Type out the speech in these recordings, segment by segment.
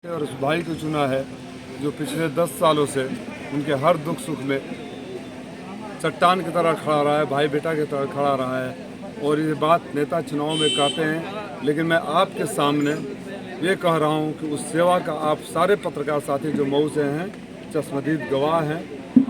और उस भाई को चुना है जो पिछले 10 सालों से उनके हर दुख सुख में चट्टान की तरह खड़ा रहा है, भाई बेटा की तरह खड़ा रहा है। और ये बात नेता चुनाव में कहते हैं, लेकिन मैं आपके सामने ये कह रहा हूँ कि उस सेवा का आप सारे पत्रकार साथी जो मऊ से हैं चश्मदीद गवाह हैं।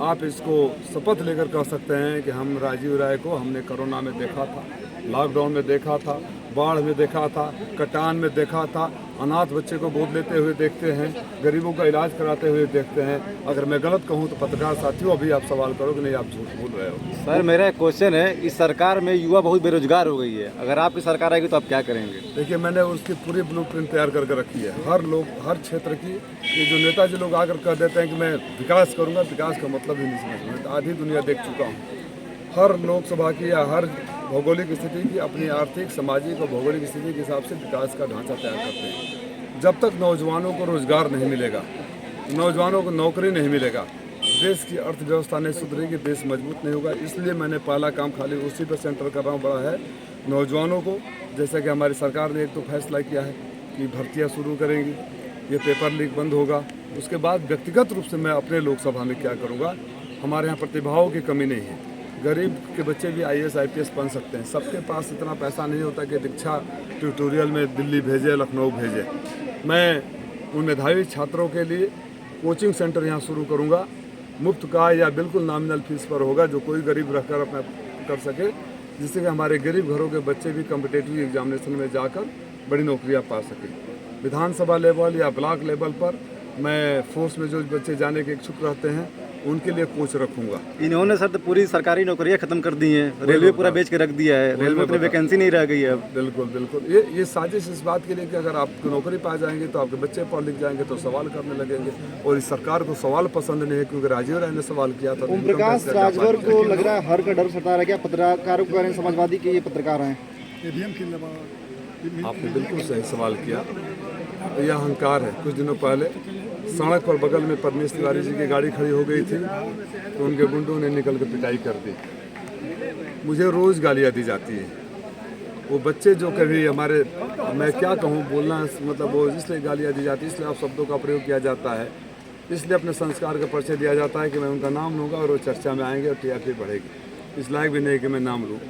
आप इसको शपथ लेकर कह सकते हैं कि हम राजीव राय को हमने कोरोना में देखा था, लॉकडाउन में देखा था, बाढ़ में देखा था, कटान में देखा था, अनाथ बच्चे को गोद लेते हुए देखते हैं, गरीबों का इलाज कराते हुए देखते हैं। अगर मैं गलत कहूँ तो पत्रकार साथियों अभी आप सवाल करो कि नहीं आप झूठ बोल रहे हो। सर मेरा क्वेश्चन है, इस सरकार में युवा बहुत बेरोजगार हो गई है, अगर आपकी सरकार आएगी तो आप क्या करेंगे? देखिए, मैंने उसकी पूरी ब्लूप्रिंट तैयार करके रखी है। हर लोग हर क्षेत्र की, ये जो नेताजी लोग आकर कह देते हैं कि मैं विकास करूँगा, विकास का मतलब ही नहीं समझ में, आधी दुनिया देख चुका हूँ। हर लोकसभा की या हर भौगोलिक स्थिति की अपनी आर्थिक, सामाजिक और भौगोलिक स्थिति के हिसाब से विकास का ढांचा तैयार करते हैं। जब तक नौजवानों को रोजगार नहीं मिलेगा, नौजवानों को नौकरी नहीं मिलेगा, देश की अर्थव्यवस्था नहीं सुधरेगी, देश मजबूत नहीं होगा। इसलिए मैंने पहला काम खाली उसी पर सेंटर कर रहा हूँ, बड़ा है नौजवानों को। जैसे कि हमारी सरकार ने एक तो फैसला किया है कि भर्तियाँ शुरू करेंगी, ये पेपर लीक बंद होगा। उसके बाद व्यक्तिगत रूप से मैं अपने लोकसभा में क्या करूँगा, हमारे यहाँ प्रतिभाओं की कमी नहीं है। गरीब के बच्चे भी IAS IPS बन सकते हैं। सबके पास इतना पैसा नहीं होता कि दीक्षा ट्यूटोरियल में दिल्ली भेजे, लखनऊ भेजे। मैं उन मेधावी छात्रों के लिए कोचिंग सेंटर यहाँ शुरू करूँगा, मुफ्त का या बिल्कुल नॉमिनल फीस पर होगा, जो कोई गरीब रहकर अपना कर सके, जिससे कि हमारे गरीब घरों के बच्चे भी कॉम्पिटिटिव एग्जामिनेशन में जाकर बड़ी नौकरियाँ पा सकें। विधानसभा लेवल या ब्लॉक लेवल पर मैं फोर्स में जो बच्चे जाने के इच्छुक रहते हैं उनके लिए कोच रखूंगा। इन्होंने सर तो पूरी सरकारी नौकरियां खत्म कर दी हैं, रेलवे पूरा बेच के रख दिया है, रेलवे में वैकेंसी नहीं रह गई है अब। बिल्कुल बिल्कुल, ये साजिश इस बात के लिए कि अगर आपको नौकरी पा जाएंगे तो आपके बच्चे पढ़ लिख जाएंगे तो सवाल करने लगेंगे। और इस सरकार को सवाल पसंद नहीं है, क्योंकि राजीव राय ने सवाल किया था। ओम प्रकाश राजभर को लग रहा है हर का डर सता रहा है क्या पत्रकारों के बारे में, समाजवादी के ये पत्रकार हैं? आपने बिल्कुल सही सवाल किया। यह अहंकार है। कुछ दिनों पहले सड़क पर बगल में परमेश तिवारी जी की गाड़ी खड़ी हो गई थी, तो उनके गुंडों ने निकल के पिटाई कर दी। मुझे रोज़ गालियाँ दी जाती है। वो बच्चे जो कभी हमारे, मैं क्या कहूँ, बोलना मतलब वो इसलिए गालियाँ दी जाती है, इसलिए आप शब्दों का प्रयोग किया जाता है, इसलिए अपने संस्कार का परिचय दिया जाता है कि मैं उनका नाम लूँगा और वो चर्चा में आएंगे और TRP बढ़ेगी। इस लायक भी नहीं कि मैं नाम लूँ।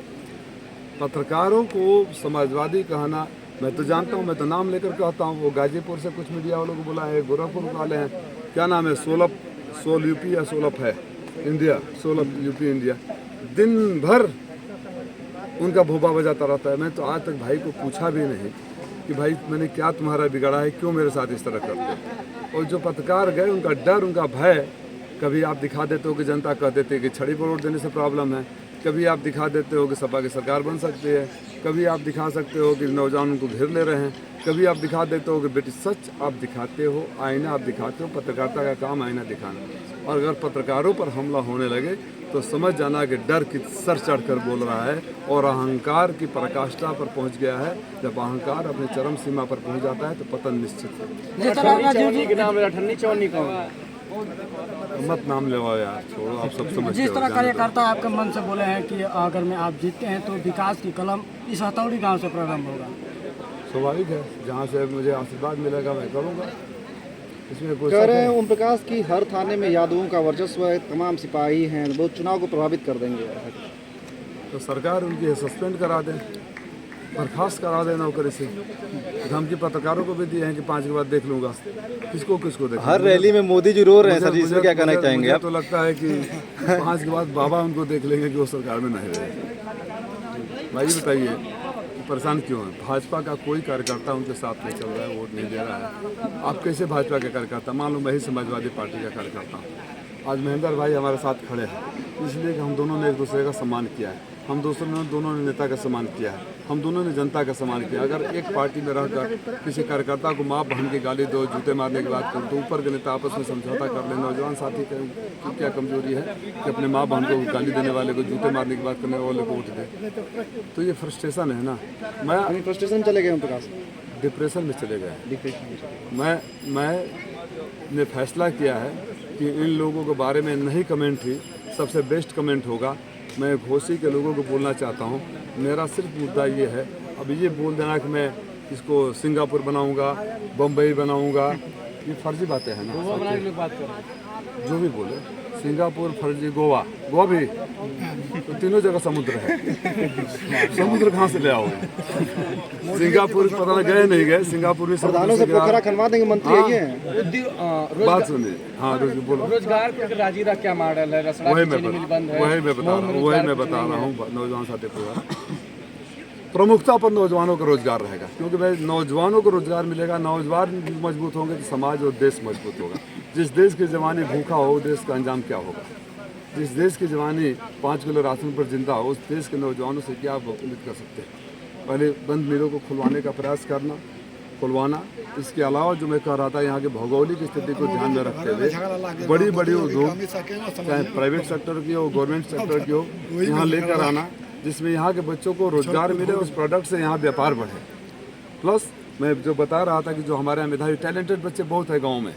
पत्रकारों को समाजवादी कहना, मैं तो जानता हूँ, मैं तो नाम लेकर कहता हूँ। वो गाजीपुर से कुछ मीडिया वालों को बुला है, गोरखपुर वाले हैं, क्या नाम है, सोल यूपी या सोलप है इंडिया, सोलप यूपी इंडिया, दिन भर उनका भोपा बजाता रहता है। मैं तो आज तक भाई को पूछा भी नहीं कि भाई मैंने क्या तुम्हारा बिगाड़ा है, क्यों मेरे साथ इस तरह करते। और जो पत्रकार गए, उनका डर, उनका भय, कभी आप दिखा देते हो कि जनता कह देते हैं कि छड़ी पर वोट देने से प्रॉब्लम है, कभी आप दिखा देते हो कि सपा की सरकार बन सकती है, कभी आप दिखा सकते हो कि नौजवानों को घेर ले रहे हैं, कभी आप दिखा देते हो कि बेटी सच आप दिखाते हो, आईना आप दिखाते हो। पत्रकारिता का काम आईना दिखाना। और अगर पत्रकारों पर हमला होने लगे तो समझ जाना कि डर की सर चढ़ कर बोल रहा है और अहंकार की पराकाष्ठा पर पहुंच गया है। जब अहंकार अपने चरम सीमा पर पहुंच जाता है तो पतन निश्चित है। मत नाम लेवाओ यार, छोड़ो, आप सब समझते हो। जिस तरह कार्यकर्ता आपके मन से बोले हैं कि अगर मैं आप जीतते हैं तो विकास की कलम इस हथौड़ी गांव से प्रारंभ होगा, स्वाभाविक है, जहाँ से मुझे आशीर्वाद मिलेगा मैं करूँगा। इसमें कोई कह रहे हैं ओम प्रकाश की हर थाने में यादवों का वर्चस्व है, तमाम सिपाही हैं, वो चुनाव को प्रभावित कर देंगे। तो सरकार उनकी सस्पेंड करा दें, बर्खास्त करा दें नौकरी से। धमकी पत्रकारों को भी दिए हैं कि 5 के बाद देख लूंगा। किसको देख, हर रैली में मोदी जी रो रहे हैं सर जी, इसमें क्या कहना चाहेंगे आप? तो लगता है कि 5 के बाद बाबा उनको देख लेंगे कि वो सरकार में नहीं रहे। भाई बताइए परेशान क्यों है? भाजपा का कोई कार्यकर्ता उनके साथ नहीं चल रहा है, वोट नहीं दे रहा है। आप कैसे भाजपा के कार्यकर्ता, मान लो मैं ही समाजवादी पार्टी का कार्यकर्ता हूँ, आज महेंद्र भाई हमारे साथ खड़े हैं, इसलिए कि हम दोनों ने एक दूसरे का सम्मान किया है, हम दोनों ने नेता का सम्मान किया है, हम दोनों ने जनता का सम्मान किया। अगर एक पार्टी में रहकर किसी कार्यकर्ता को माँ बहन की गाली दो, जूते मारने की बात करो, तो ऊपर के नेता आपस में समझौता कर ले। नौजवान साथी की क्या कमजोरी है कि अपने माँ बहन को गाली देने वाले को, जूते मारने की बात करने वाले को वोट दे? तो ये फ्रस्ट्रेशन है ना। मैं फ्रस्ट्रेशन चले गए ओम प्रकाश, डिप्रेशन में चले गए। मैंने फैसला किया है कि इन लोगों के बारे में नहीं कमेंट ही सबसे बेस्ट कमेंट होगा। मैं घोसी के लोगों को बोलना चाहता हूँ, मेरा सिर्फ मुद्दा ये है, अब ये बोल देना कि मैं इसको सिंगापुर बनाऊंगा, बम्बई बनाऊंगा, ये फर्जी बातें हैं ना, जो भी बोले। सिंगापुर फर्जी, गोवा भी, तो तीनों जगह समुद्र है। समुद्र कहाँ से ले आओगे? सिंगापुर पता नहीं गए नहीं गए, सिंगापुर में प्रधानों से पोखरा खनवा देंगे मंत्री है ये। बात सुनिए। हाँ बोलो। रोजगार को राजी का क्या मॉडल है? वही मैं बता रहा हूँ नौजवान साथी पूरा प्रमुखता पर नौजवानों का रोजगार रहेगा, क्योंकि भाई नौजवानों को रोजगार मिलेगा, नौजवान मजबूत होंगे तो समाज और देश मजबूत होगा। जिस देश की जवानी भूखा हो, देश का अंजाम क्या होगा? जिस देश की जवानी 5 किलो राशन पर जिंदा हो, उस देश के नौजवानों से क्या आप उम्मीद कर सकते हैं? पहले बंद मिलों को खुलवाने का प्रयास खुलवाना। इसके अलावा जो मैं कह रहा था, यहाँ की भौगोलिक स्थिति को ध्यान में रखते हुए बड़ी बड़ी उद्योग, चाहे प्राइवेट सेक्टर की हो, गवर्नमेंट सेक्टर की हो, यहाँ लेकर आना, जिसमें यहाँ के बच्चों को रोजगार मिले, उस प्रोडक्ट से यहाँ व्यापार बढ़े। प्लस मैं जो बता रहा था कि जो हमारे यहाँ मेधावी टैलेंटेड बच्चे बहुत है गाँव में,